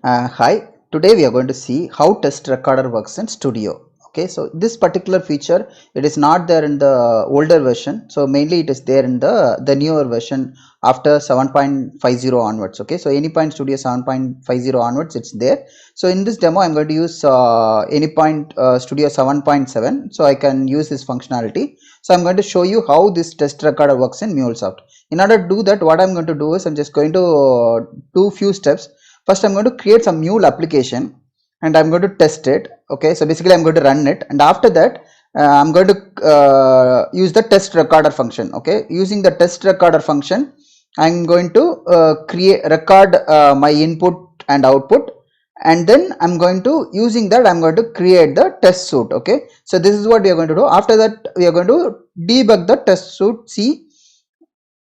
Hi, today we are going to see how test recorder works in Studio. Okay, so this particular feature, it is not there in the older version. So mainly it is there in the newer version after 7.50 onwards. Okay, so Anypoint Studio 7.50 onwards, it's there. So in this demo, I'm going to use Anypoint Studio 7.7. So I can use this functionality. So I'm going to show you how this test recorder works in MuleSoft. In order to do that, what I'm going to do is I'm just going to do few steps. First, I'm going to create some Mule application and I'm going to test it. Okay, so basically I'm going to run it, and after that I'm going to use the test recorder function. Okay, using the test recorder function, I'm going to record my input and output, and then I'm going to using that I'm going to create the test suite. Okay, so this is what we are going to do. After that, we are going to debug the test suite, see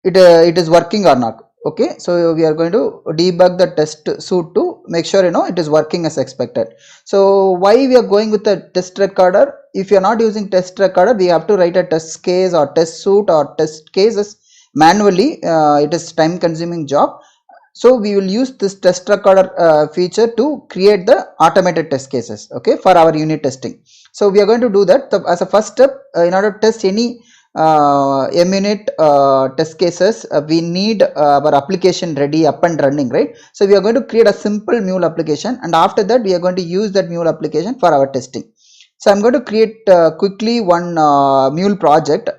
it is working or not. Okay, so we are going to debug the test suite to make sure it is working as expected. So why we are going with the test recorder? If you are not using test recorder, we have to write a test case or test suite or test cases manually. It is time consuming job. So we will use this test recorder feature to create the automated test cases, okay, for our unit testing. So we are going to do that. So as a first step, in order to test any unit test cases, we need our application ready, up and running, right? So we are going to create a simple Mule application, and after that we are going to use that Mule application for our testing. So I'm going to create quickly one Mule project.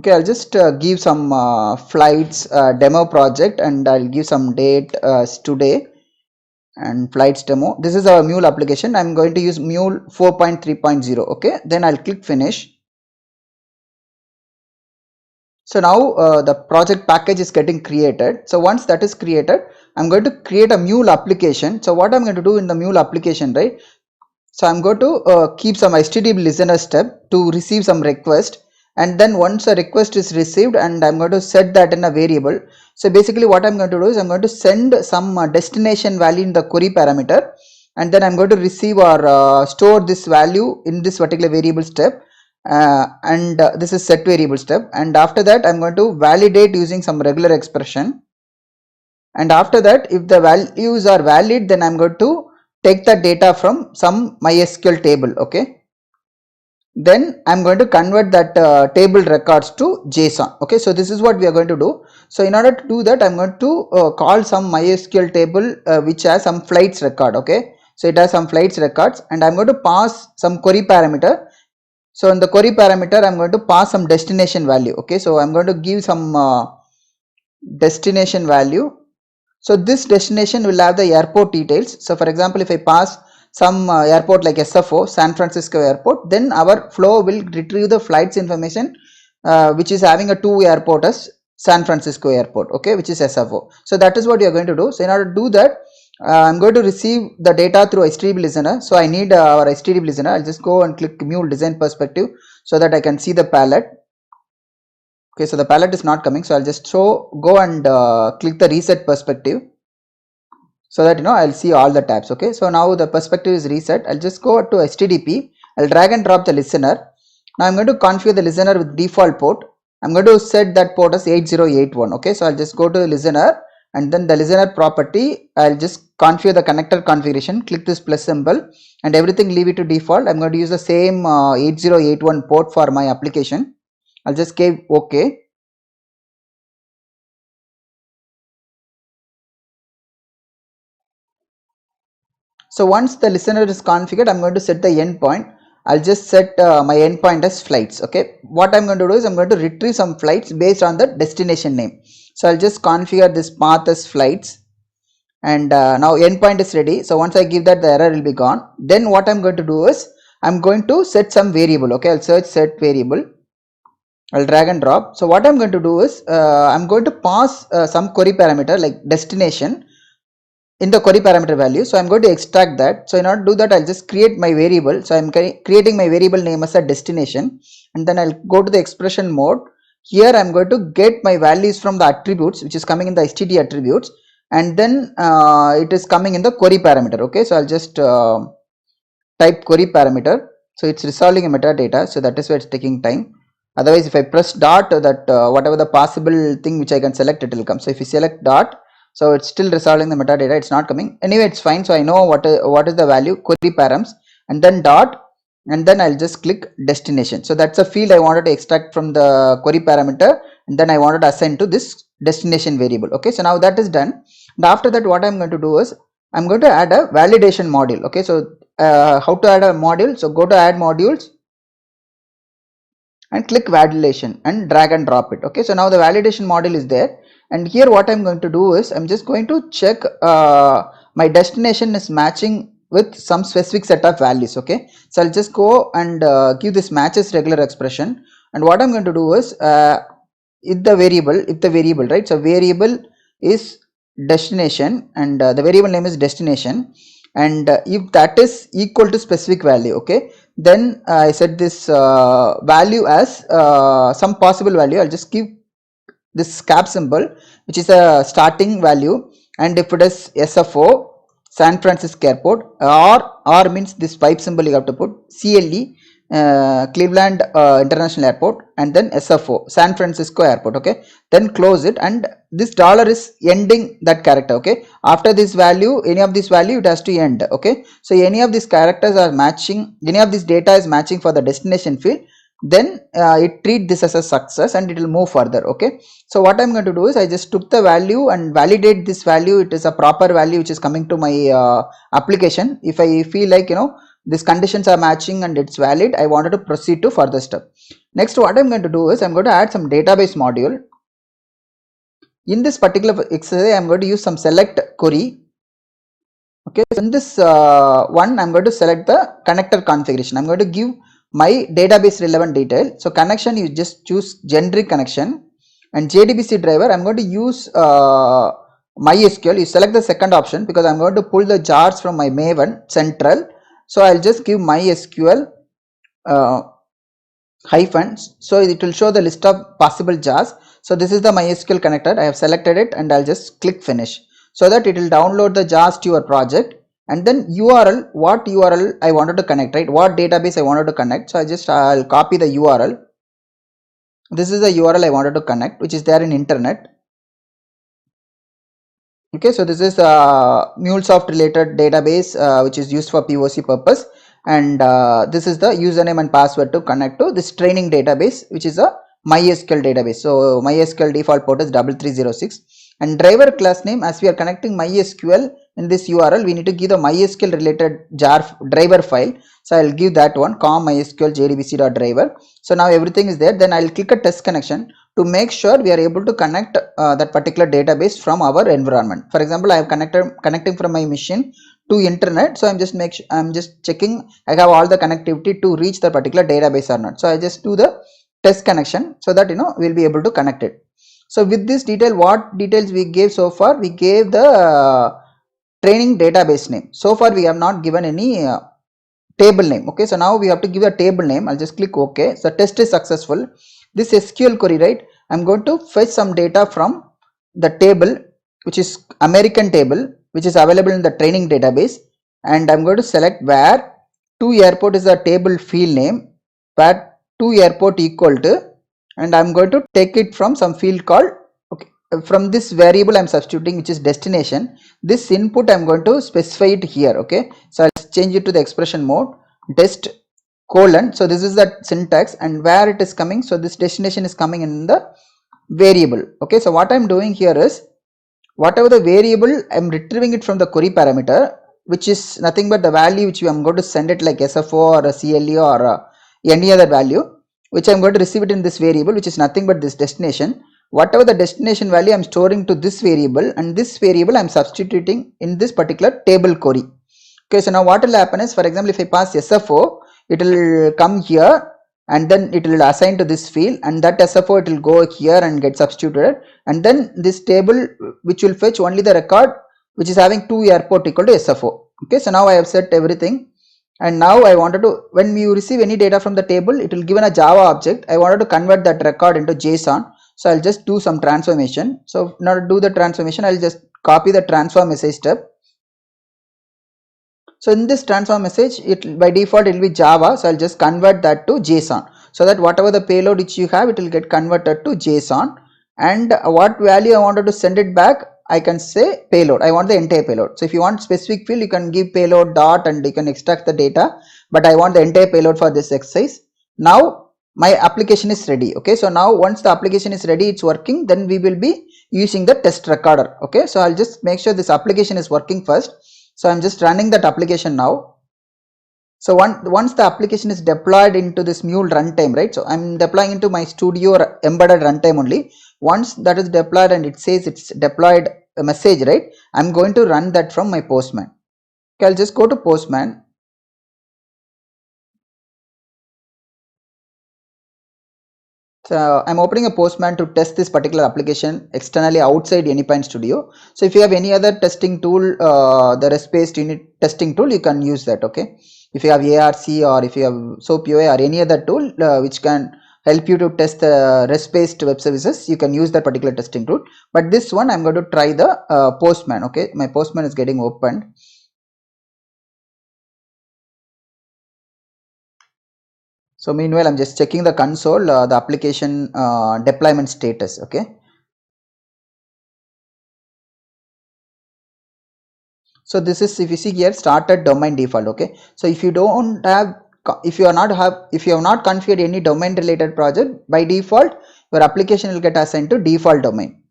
Okay, I'll just give some flights demo project, and I'll give some date today and flights demo. This is our Mule application. I'm going to use Mule 4.3.0. okay, then I'll click finish. So now the project package is getting created. So once that is created, I'm going to create a Mule application. So what I'm going to do in the Mule application, right? So I'm going to keep some HTTP listener step to receive some request, and then once a request is received, and I'm going to set that in a variable. So basically what I'm going to do is I'm going to send some destination value in the query parameter, and then I'm going to receive or store this value in this particular variable step, and this is set variable step, and after that I'm going to validate using some regular expression, and after that if the values are valid, then I'm going to take the data from some MySQL table. Okay, then I'm going to convert that table records to JSON. Okay, so this is what we are going to do. So in order to do that, I'm going to call some MySQL table which has some flights record. Okay, so it has some flights records, and I'm going to pass some query parameter. So in the query parameter, I'm going to pass some destination value. Okay, so I'm going to give some destination value. So this destination will have the airport details. So for example, if I pass some airport like SFO, San Francisco Airport, then our flow will retrieve the flights information which is having a two airport as San Francisco Airport, okay, which is SFO. So that is what you are going to do. So in order to do that, I'm going to receive the data through HTTP listener. So I need our HTTP listener. I'll just go and click Mule design perspective so that I can see the palette. Okay, so the palette is not coming, so I'll just go and click the reset perspective so that I'll see all the tabs. Okay, so now the perspective is reset. I'll just go to HTTP. I'll drag and drop the listener. Now I'm going to configure the listener with default port. I'm going to set that port as 8081. Okay, so I'll just go to the listener, and then the listener property, I'll just configure the connector configuration, click this plus symbol, and everything leave it to default. I'm going to use the same 8081 port for my application. I'll just give OK. So once the listener is configured, I'm going to set the endpoint. I'll just set my endpoint as flights. Okay, what I'm going to do is I'm going to retrieve some flights based on the destination name. So I'll just configure this path as flights, and now endpoint is ready. So once I give that, the error will be gone. Then what I'm going to do is I'm going to set some variable. Okay, I'll search set variable. I'll drag and drop. So what I'm going to do is I'm going to pass some query parameter like destination in the query parameter value. So I'm going to extract that. So in order to do that, I'll just create my variable. So I'm creating my variable name as a destination, and then I'll go to the expression mode. Here I'm going to get my values from the attributes which is coming in the std attributes, and then it is coming in the query parameter. Okay, so I'll just type query parameter. So it's resolving a metadata, so that is why it's taking time. Otherwise, if I press dot, that whatever the possible thing which I can select, it will come. So if you select dot, So it's still resolving the metadata, it's not coming. Anyway, it's fine. So I know what is the value, query params, and then dot, and then I'll just click destination. So that's a field I wanted to extract from the query parameter, and then I wanted to assign to this destination variable. Okay, so now that is done. And after that, what I'm going to do is I'm going to add a validation module. Okay, so how to add a module? So go to add modules and click validation and drag and drop it. Okay, so now the validation module is there, and here what I'm going to do is I'm just going to check my destination is matching with some specific set of values. Okay, so I'll just go and give this matches regular expression, and what I'm going to do is if the variable, right, so variable is destination, and the variable name is destination, and if that is equal to specific value, okay, then I set this value as some possible value. I'll just give this cap symbol, which is a starting value, and if it is SFO, San Francisco Airport, or means this pipe symbol you have to put, CLE, Cleveland International Airport, and then SFO, San Francisco Airport. Okay, then close it, and this dollar is ending that character. Okay, after this value, any of this value, it has to end. Okay, so any of these characters are matching, any of this data is matching for the destination field, then it treat this as a success and it will move further. Okay, so what I'm going to do is I just took the value and validate this value. It is a proper value which is coming to my application. If I feel like, these conditions are matching and it's valid, I wanted to proceed to further step. Next, what I'm going to do is I'm going to add some database module. In this particular exercise, I'm going to use some select query. Okay, so in this one, I'm going to select the connector configuration. I'm going to give my database relevant detail. So connection, you just choose generic connection, and JDBC driver, I'm going to use MySQL. You select the second option because I'm going to pull the jars from my Maven central. So I'll just give MySQL hyphens, so it will show the list of possible jars. So this is the MySQL connector. I have selected it, and I'll just click finish, so that it will download the jars to your project. And then URL, what URL I wanted to connect, right, what database I wanted to connect. So I'll copy the URL. This is the URL I wanted to connect, which is there in internet. Okay, so this is MuleSoft related database which is used for POC purpose, and this is the username and password to connect to this training database, which is a MySQL database. So MySQL default port is 3306, and driver class name, as we are connecting MySQL in this URL, we need to give the MySQL related jar driver file. So I'll give that one, com mysql jdbc.driver. So now everything is there. Then I'll click a test connection to make sure we are able to connect that particular database from our environment. For example, I have connecting from my machine to internet. So I'm just checking I have all the connectivity to reach the particular database or not. So I just do the test connection so that we'll be able to connect it. So with this detail, what details we gave so far? We gave the training database name. So far we have not given any table name. Okay, so now we have to give a table name. I'll just click OK. So test is successful. This SQL query, right, I'm going to fetch some data from the table, which is American table, which is available in the training database, and I'm going to select where to airport is a table field name, where to airport equal to, and I'm going to take it from some field called, okay, from this variable I'm substituting, which is destination. This input I'm going to specify it here. Okay, so I'll change it to the expression mode, dest colon. So this is the syntax, and where it is coming, so this destination is coming in the variable. Okay, so what I'm doing here is, whatever the variable, I'm retrieving it from the query parameter, which is nothing but the value which I'm going to send it, like SFO or a CLE or any other value, which I'm going to receive it in this variable, which is nothing but this destination. Whatever the destination value, I'm storing to this variable, and this variable I'm substituting in this particular table query. Okay, so now what will happen is, for example, if I pass SFO, it will come here, and then it will assign to this field, and that SFO it will go here and get substituted, and then this table which will fetch only the record which is having to airport equal to SFO. Okay, so now I have set everything, and now I wanted to, when you receive any data from the table, it will given a Java object. I wanted to convert that record into JSON, so I'll just do some transformation. So in order to do the transformation, I'll just copy the transform message step. So in this transform message, it by default it will be Java, so I'll just convert that to JSON, so that whatever the payload which you have, it will get converted to JSON. And what value I wanted to send it back, I can say payload. I want the entire payload. So if you want specific field, you can give payload dot and you can extract the data. But I want the entire payload for this exercise. Now my application is ready. Okay, so now once the application is ready, it's working, then we will be using the test recorder. Okay, so I'll just make sure this application is working first. So I'm just running that application now. So once the application is deployed into this Mule runtime, right? So I'm deploying into my Studio embedded runtime only. Once that is deployed and it says it's deployed a message, right? I'm going to run that from my Postman. Okay, I'll just go to Postman. So I'm opening a Postman to test this particular application externally outside Anypine Studio. So if you have any other testing tool, the REST-based unit testing tool, you can use that. Okay, if you have ARC or if you have SOAP-UI or any other tool which can help you to test the REST-based web services, you can use that particular testing tool. But this one, I'm going to try the Postman. Okay, my Postman is getting opened. So meanwhile, I'm just checking the console, the application deployment status. Okay. So this is, if you see here, started domain default. Okay, so if you don't have, if you have not configured any domain related project, by default your application will get assigned to default domain.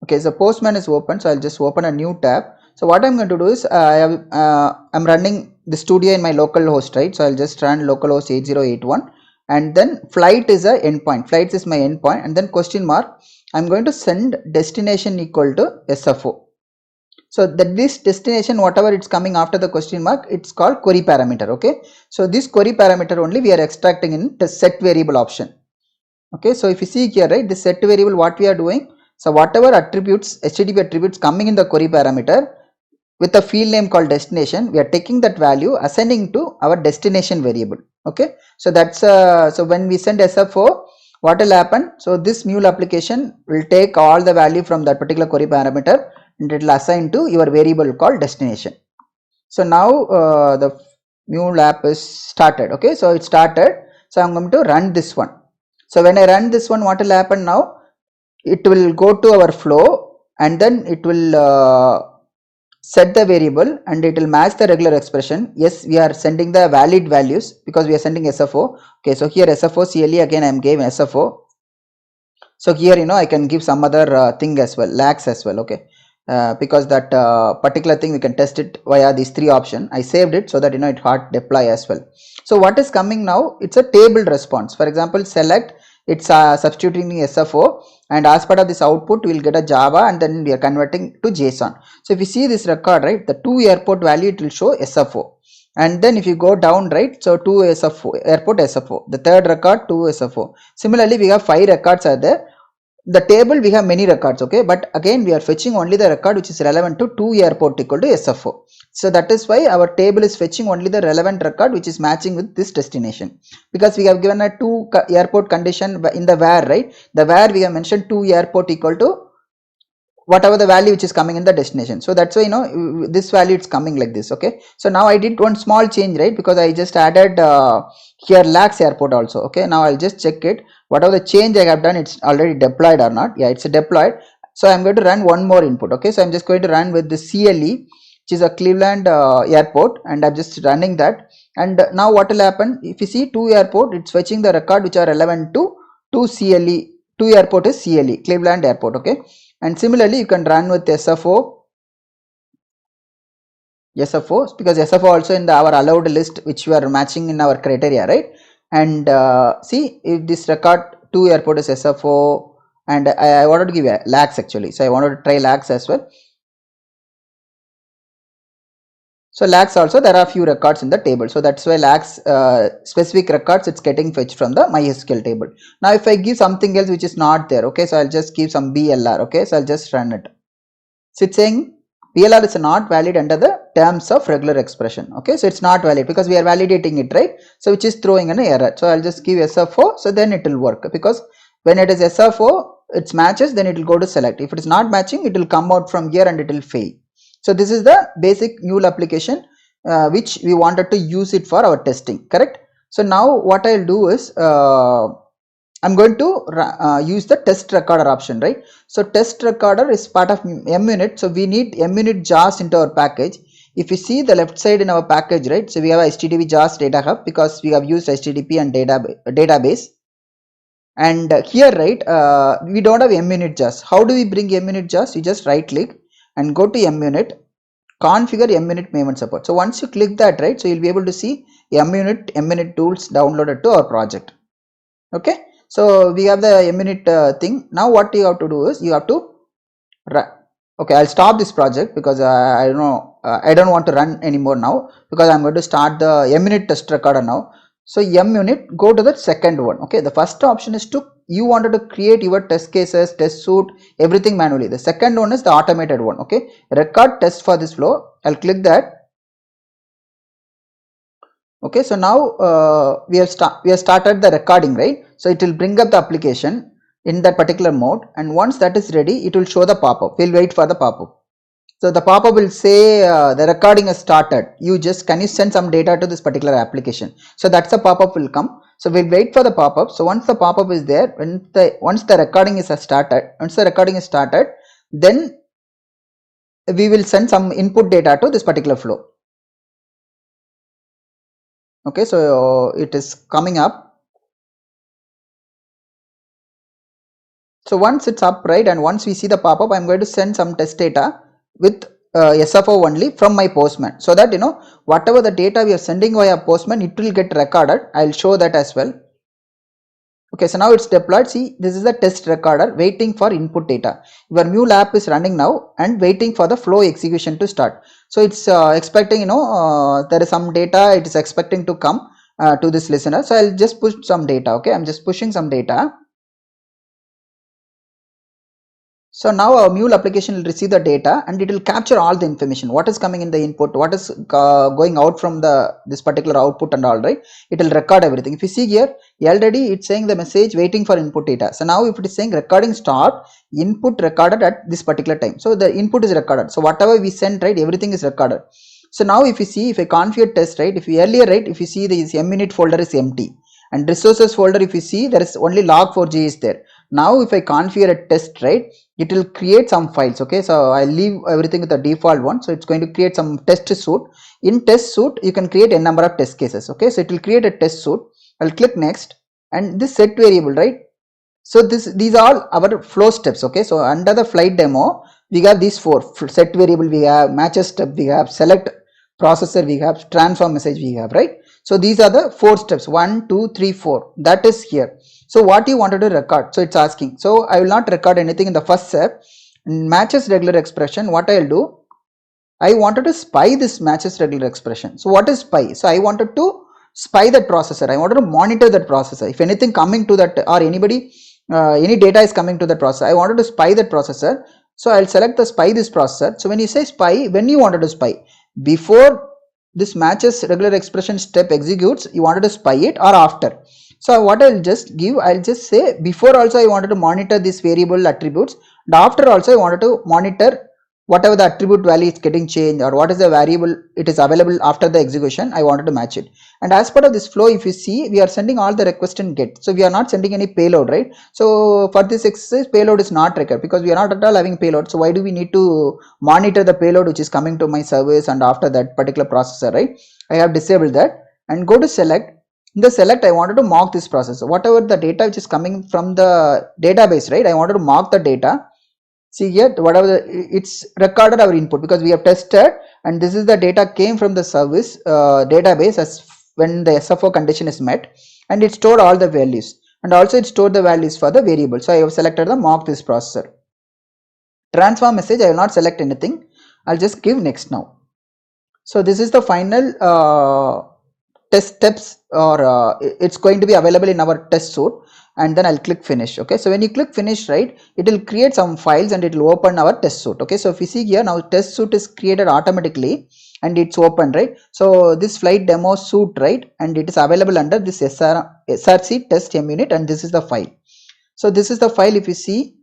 Okay, so Postman is open, so I'll just open a new tab. So what I'm going to do is I'm running the Studio in my local host, right? So I'll just run localhost 8081 and then flight is a endpoint. Flights is my endpoint, and then question mark. I'm going to send destination equal to SFO. So that this destination, whatever it's coming after the question mark, it's called query parameter. Okay, so this query parameter only we are extracting in the set variable option. Okay, so if you see here, right, the set variable, what we are doing, so whatever attributes, HTTP attributes coming in the query parameter with a field name called destination, we are taking that value, assigning to our destination variable. Okay, so that's so when we send SFO, what will happen? So this Mule application will take all the value from that particular query parameter and it will assign to your variable called destination. So now the Mule app is started. Okay, so it started. So I'm going to run this one. So when I run this one, what will happen now? It will go to our flow and then it will set the variable and it will match the regular expression. Yes, we are sending the valid values because we are sending SFO. Okay, so here SFO CLE, again I am giving SFO. So here, I can give some other thing as well, lags as well. Okay, because that particular thing we can test it via these three options. I saved it so that it hard deploy as well. So what is coming now? It's a table response. For example, select, it's substituting SFO, and as part of this output we will get a Java and then we are converting to JSON. So if you see this record, right, the 2 airport value, it will show SFO. And then if you go down, right, so 2 SFO, airport SFO, the third record 2 SFO. Similarly, we have 5 records are there. The table we have many records, okay, but again we are fetching only the record which is relevant to 2 airport equal to SFO. So that is why our table is fetching only the relevant record which is matching with this destination, because we have given a 2 airport condition in the where, right? The where we have mentioned 2 airport equal to whatever the value which is coming in the destination. So that's why this value it's coming like this. Okay, so now I did one small change, right, because I just added here lax airport also. Okay, now I'll just check it, whatever the change I have done, it's already deployed or not. Yeah, it's deployed. So I'm going to run one more input. Okay, so I'm just going to run with the CLE, which is a Cleveland airport, and I'm just running that. And now what will happen? If you see 2 airport, it's fetching the record which are relevant to 2 CLE. 2 airport is CLE, Cleveland airport. Okay, and similarly you can run with SFO, because SFO also in our allowed list which we are matching in our criteria, right? And see if this record 2 airport is SFO, and I wanted to give a lags actually, so I wanted to try lags as well. So lags also, there are few records in the table, so that's why lags specific records it's getting fetched from the MySQL table. Now if I give something else which is not there, okay, so I'll just give some BLR. Okay, so I'll just run it. So it's saying BLR is not valid under the terms of regular expression. Okay, so it's not valid because we are validating it, right? So which is throwing an error. So I'll just give SFO, so then it will work, because when it is SFO, it matches, then it will go to select. If it is not matching, it will come out from here and it will fail. So this is the basic Mule application which we wanted to use it for our testing, correct? So now what I'll do is I'm going to use the test recorder option, right? So test recorder is part of munit. So we need munit jars into our package. If you see the left side in our package, right? So we have HTTP jars data hub because we have used HTTP and database. And here, right, we don't have munit jars. How do we bring munit jars? You just right click and go to munit, configure munit payment support. So once you click that, right, so you'll be able to see munit tools downloaded to our project. Okay, so we have the munit thing. Now what you have to do is you have to okay, I'll stop this project because I don't know, I don't want to run anymore now because I'm going to start the munit test recorder now. So munit, go to the second one. Okay, the first option is to you wanted to create your test cases, test suite, everything manually. The second one is the automated one. Okay, record test for this flow. I'll click that. Okay, so now we have started the recording, right? So it will bring up the application in that particular mode, and once that is ready, it will show the pop-up. We'll wait for the pop-up. So the pop-up will say the recording has started. Can you send some data to this particular application? So that's the pop-up will come. So we'll wait for the pop-up. So once the pop-up is there, once the recording is started, then we will send some input data to this particular flow. Okay, so it is coming up. So once it's up, right, and once we see the pop-up, I'm going to send some test data with SFO only from my Postman, so that whatever the data we are sending via Postman, it will get recorded. I'll show that as well. Okay, so now it's deployed. See, this is the test recorder waiting for input data. Your Mule app is running now and waiting for the flow execution to start. So it's expecting, there is some data it is expecting to come to this listener. So I'll just push some data. Okay, I'm just pushing some data. So now our Mule application will receive the data and it will capture all the information, what is coming in the input, what is going out from this particular output and all, right? It will record everything. If you see here, already it's saying the message waiting for input data. So now if it is saying recording start, input recorded at this particular time. So the input is recorded. So whatever we send, right, everything is recorded. So now if you see, if I configure test, right, if you earlier, right, if you see this munit folder is empty and resources folder, if you see there is only log4j is there. Now if I configure a test, right, it will create some files. Okay, so I leave everything with the default one. So it's going to create some test suite. In test suite, you can create a number of test cases. Okay, so it will create a test suite. I'll click next, and this set variable, right? So these are our flow steps. Okay, so under the flight demo, we have these four: set variable, we have matches step, we have select processor, we have transform message, we have, right? So these are the 4 steps, 1, 2, 3, 4. That is here. So what you wanted to record? So it's asking. So I will not record anything in the first step. Matches regular expression. What I'll do? I wanted to spy this matches regular expression. So what is spy? So I wanted to spy that processor. I wanted to monitor that processor. If anything coming to that or any data is coming to the processor, I wanted to spy that processor. So I'll select the spy this processor. So when you say spy, when you wanted to spy, before this matches regular expression step executes, you wanted to spy it, or after. So what I'll just give, I'll just say before also I wanted to monitor this variable attributes, and after also I wanted to monitor whatever the attribute value is getting changed, or what is the variable it is available after the execution, I wanted to match it. And as part of this flow, if you see, we are sending all the request and get. So we are not sending any payload, right? So for this exercise, payload is not required because we are not at all having payload. So why do we need to monitor the payload which is coming to my service and after that particular processor, right? I have disabled that, and go to select. In the select, I wanted to mock this processor. Whatever the data which is coming from the database, right? I wanted to mock the data. See here, whatever it's recorded our input because we have tested, and this is the data came from the service database as when the SFO condition is met, and it stored all the values, and also it stored the values for the variable. So I have selected the mock this processor. Transform message, I will not select anything. I'll just give next now. So this is the final test steps, or it's going to be available in our test suite, and then I'll click finish. Okay, so when you click finish, right, it will create some files and it will open our test suite. Okay, so if you see here, now test suite is created automatically and it's open, right? So this flight demo suite, right, and it is available under this src test munit, and this is the file. So this is the file. If you see,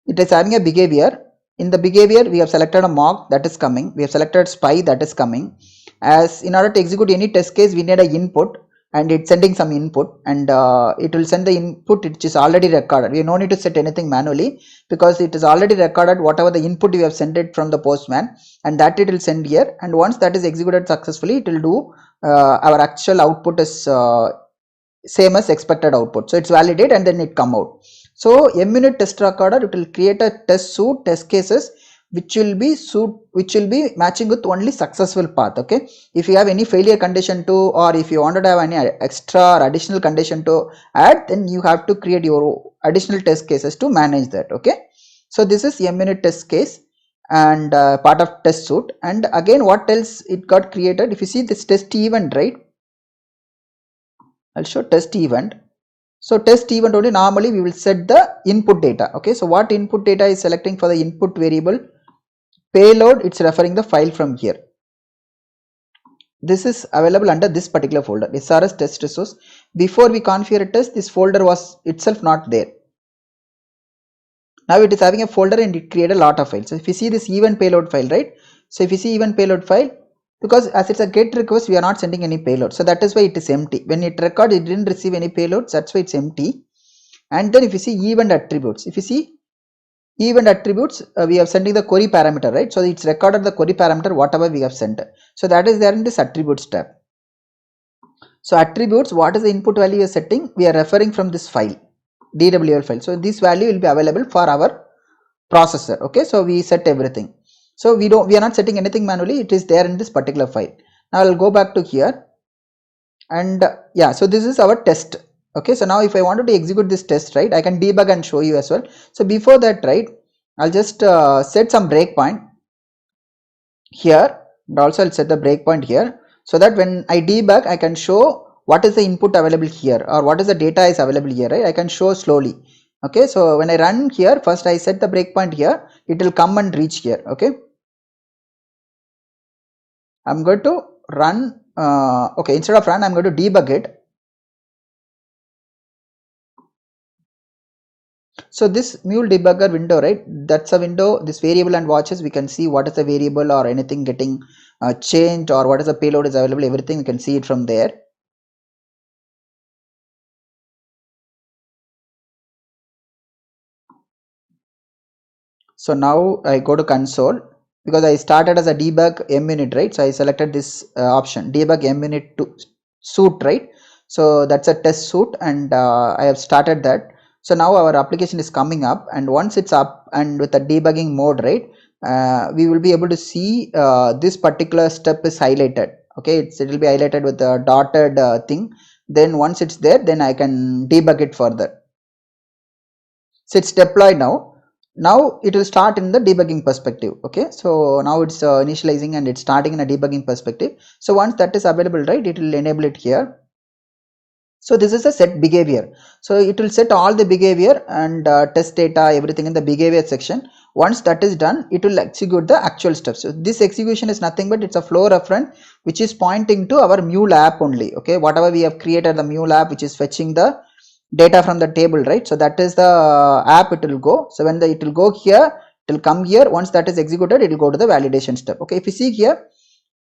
it is having a behavior. In the behavior, we have selected a mock that is coming, we have selected spy that is coming. As in order to execute any test case, we need an input. and it's sending some input, and it will send the input which is already recorded. We no need to set anything manually because it is already recorded whatever the input we have sent it from the postman, and that it will send here. And once that is executed successfully, it will do our actual output is same as expected output, so it's validate and then it come out. So MUnit test recorder, it will create a test suite, test cases which will be matching with only successful path. Okay, if you have any failure condition to, or if you wanted to have any extra or additional condition to add, then you have to create your additional test cases to manage that. Okay, so this is MUnit test case and part of test suite. And again, what else it got created? If you see this test event, right, I'll show test event. So test event only, normally we will set the input data. Okay, so what input data is selecting for the input variable payload, it's referring the file from here. This is available under this particular folder, SRS test resource. Before we configure a test, this folder was itself not there. Now it is having a folder and it created a lot of files. So if you see this event payload file, right? So if you see event payload file, because as it's a get request, we are not sending any payload. So that is why it is empty. When it record, it didn't receive any payloads. That's why it's empty. And then if you see event attributes, if you see event attributes, we have sending the query parameter, right? So it's recorded the query parameter, whatever we have sent. So that is there in this attributes tab. So attributes, what is the input value we are setting? We are referring from this file, DWL file. So this value will be available for our processor. Okay, so we set everything. So we are not setting anything manually. It is there in this particular file. Now I'll go back to here, and yeah, so this is our test. Okay, so now if I wanted to execute this test, right, I can debug and show you as well. So before that, right, I'll just set some breakpoint here, and also I'll set the breakpoint here, so that when I debug, I can show what is the input available here, or what is the data is available here, right? I can show slowly. Okay, so when I run here, first I set the breakpoint here, it will come and reach here. Okay, I'm going to run, okay, instead of run, I'm going to debug it. So this mule debugger window, right, that's a window, this variable and watches, we can see what is the variable or anything getting changed, or what is the payload is available, everything we can see it from there. So now I go to console, because I started as a debug MUnit, right? So I selected this option, debug MUnit to suite, right? So that's a test suite, and I have started that. So now our application is coming up, and once it's up and with the debugging mode, right, we will be able to see this particular step is highlighted. Okay, it will be highlighted with the dotted thing. Then once it's there, then I can debug it further. So it's deployed now. Now it will start in the debugging perspective. Okay, so now it's initializing and it's starting in a debugging perspective. So once that is available, right, it will enable it here. So this is a set behavior. So it will set all the behavior and test data, everything in the behavior section. Once that is done, it will execute the actual steps. So this execution is nothing but it's a flow reference which is pointing to our mule app only. Okay, whatever we have created the mule app which is fetching the data from the table, right? So that is the app it will go. So when it will go here, it will come here. Once that is executed, it will go to the validation step. Okay, if you see here,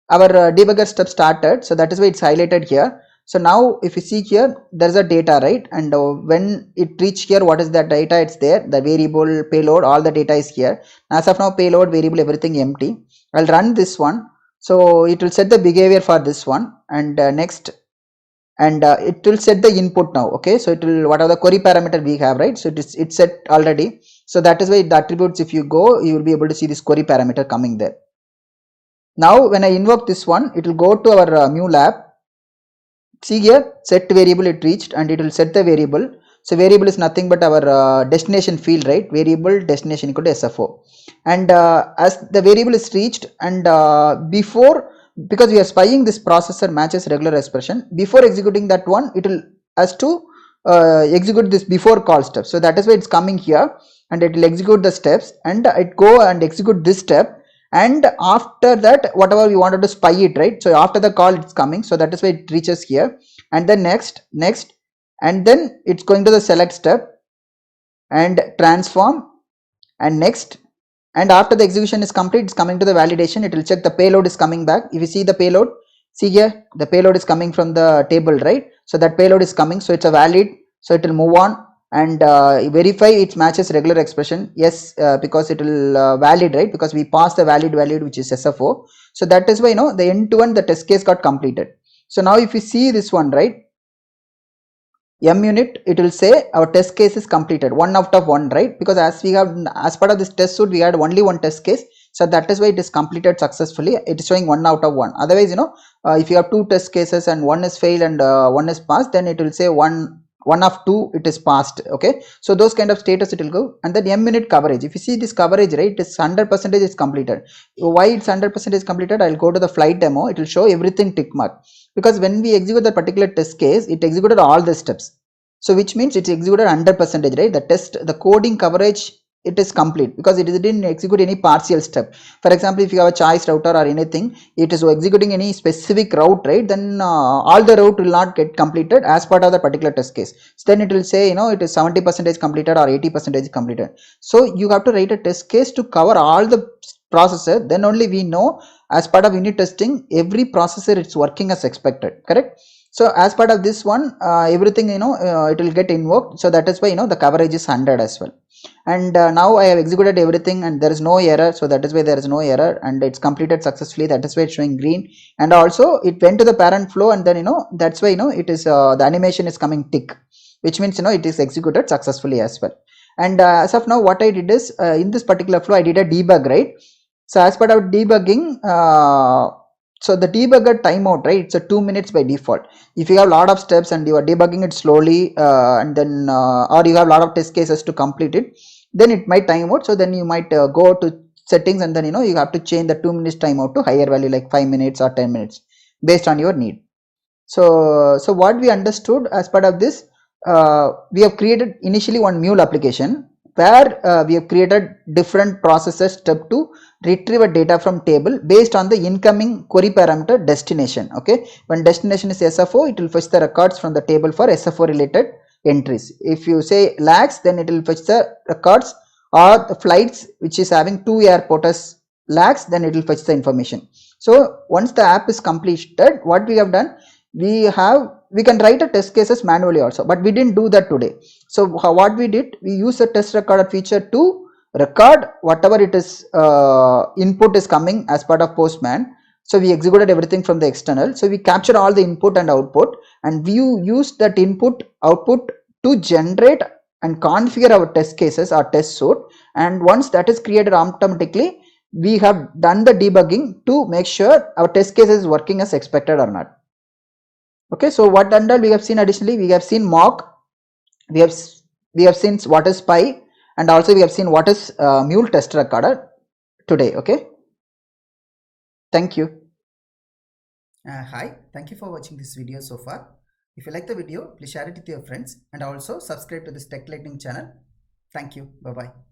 our debugger step started, so that is why it's highlighted here. So now if you see here, there's a data, right, and when it reach here, what is that data? It's there, the variable, payload, all the data is here. As of now, payload, variable, everything empty. I'll run this one. So it will set the behavior for this one, and next, and it will set the input now. Okay, so it will, whatever the query parameter we have, right, so it's set already. So that is why the attributes, if you go, you will be able to see this query parameter coming there. Now when I invoke this one, it will go to our mule app. See here, set variable, it reached, and it will set the variable. So variable is nothing but our destination field, right? Variable destination equal to SFO. And as the variable is reached, and before, because we are spying this processor matches regular expression, before executing that one, it will has to execute this before call step. So that is why it's coming here, and it will execute the steps, and it go and execute this step. And after that, whatever we wanted to spy it, right, so after the call it's coming, so that is why it reaches here, and then next, and then it's going to the select step and transform, and next, and after the execution is complete, it's coming to the validation. It will check the payload is coming back. If you see the payload, See here, the payload is coming from the table, right? So that payload is coming, so it's a valid, so it will move on and verify it matches regular expression. Yes, because it will valid, right? Because we passed the valid value, which is SFO. So that is why, the end-to-end the test case got completed. So now if you see this one, right, M unit, it will say our test case is completed, 1 out of 1, right? Because as part of this test suite, we had only one test case. So that is why it is completed successfully. It is showing 1 out of 1. Otherwise, if you have 2 test cases and one is failed and one is passed, then it will say one of 2 it is passed. Okay, so those kind of status it will go. And then M unit coverage, if you see this coverage, right, it is 100% is completed. Why it's 100% is completed? I'll go to the flight demo. It will show everything tick mark, because when we execute the particular test case, it executed all the steps. So which means it's executed 100%, right? The coding coverage, it is complete because it didn't execute any partial step. For example, if you have a choice router or anything, it is executing any specific route, right? Then all the route will not get completed as part of the particular test case. So then it will say, it is 70% completed or 80% completed. So you have to write a test case to cover all the processor. Then only we know as part of unit testing, every processor it's working as expected, correct? So as part of this one, everything, it will get invoked. So that is why, the coverage is 100 as well. And now I have executed everything and there is no error. So that is why there is no error and it's completed successfully. That is why it's showing green. And also it went to the parent flow, and then, that's why, it is the animation is coming tick, which means, it is executed successfully as well. And as of now, what I did is in this particular flow, I did a debug, right? So as part of debugging, so the debugger timeout, right, it's a 2 minutes by default. If you have a lot of steps and you are debugging it slowly, and then or you have a lot of test cases to complete it, then it might time out. So then you might go to settings, and then, you have to change the 2 minutes timeout to higher value like 5 minutes or 10 minutes based on your need. So what we understood as part of this, we have created initially one mule application where we have created different processes step to retrieve a data from table based on the incoming query parameter destination. Okay, when destination is SFO, it will fetch the records from the table for SFO related entries. If you say lags, then it will fetch the records or the flights which is having 2 airport as lags, then it will fetch the information. So once the app is completed, what we have done, we can write a test cases manually also, but we didn't do that today. So what we did, we use a test recorder feature to record whatever it is input is coming as part of Postman. So we executed everything from the external. So we captured all the input and output, and we use that input output to generate and configure our test cases or test suite. And once that is created automatically, we have done the debugging to make sure our test case is working as expected or not. Okay, so what under we have seen, additionally we have seen mock, we have seen what is spy, and also we have seen what is mule test recorder today. Okay, thank you. Hi, thank you for watching this video so far. If you like the video, please share it with your friends and also subscribe to this Tech Lightning channel. Thank you. Bye-bye.